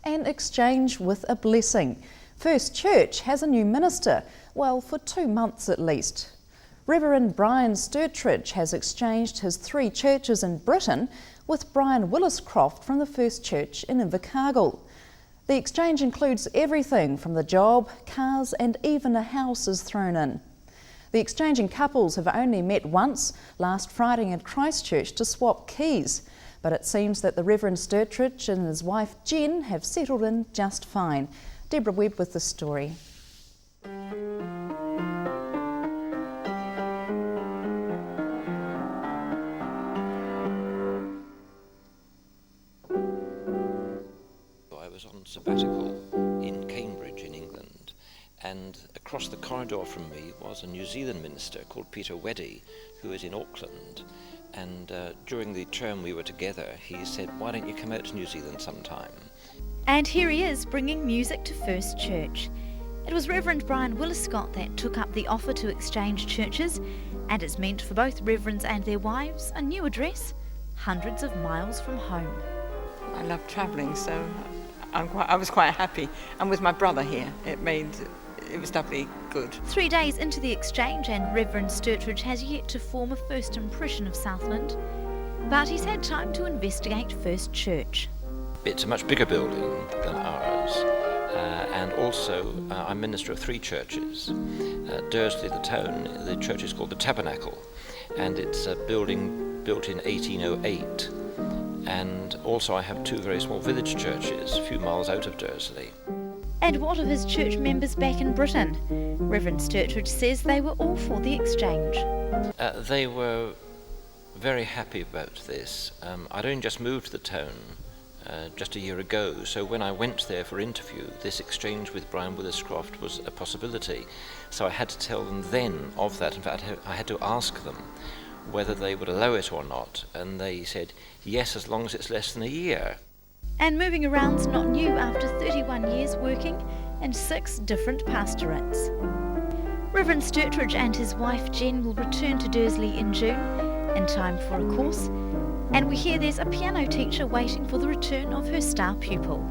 and exchange with a blessing. First Church has a new minister, well, for 2 months at least. Reverend Brian Sturtridge has exchanged his 3 churches in Britain with Brian Williscroft from the First Church in Invercargill. The exchange includes everything from the job, cars and even a house is thrown in. The exchanging couples have only met once, last Friday in Christchurch, to swap keys. But it seems that the Reverend Sturtridge and his wife Jen have settled in just fine. Deborah Webb with the story. I was on sabbatical in Cambridge in England, and across the corridor from me was a New Zealand minister called Peter Weddy, who is in Auckland. And during the term we were together, he said, "Why don't you come out to New Zealand sometime?" And here he is, bringing music to First Church. It was Reverend Brian Williscott that took up the offer to exchange churches, and it's meant for both reverends and their wives a new address, hundreds of miles from home. I love travelling, so I was quite happy. And with my brother here, it was doubly good. 3 days into the exchange, and Reverend Sturtridge has yet to form a first impression of Southland, but he's had time to investigate First Church. It's a much bigger building than ours, and also I'm minister of 3 churches. Dursley, the town, the church is called the Tabernacle, and it's a building built in 1808. And also I have 2 very small village churches a few miles out of Dursley. And what of his church members back in Britain? Reverend Sturtridge says they were all for the exchange. They were very happy about this. I'd only just moved to the town just a year ago, so when I went there for interview, this exchange with Brian Williscroft was a possibility. So I had to tell them then of that. In fact, I had to ask them whether they would allow it or not, and they said yes, as long as it's less than a year. And moving around's not new after 31 years working in 6 different pastorates. Reverend Sturtridge and his wife Jen will return to Dursley in June in time for a course, and we hear there's a piano teacher waiting for the return of her star pupil.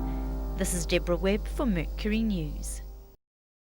This is Deborah Webb for Mercury News.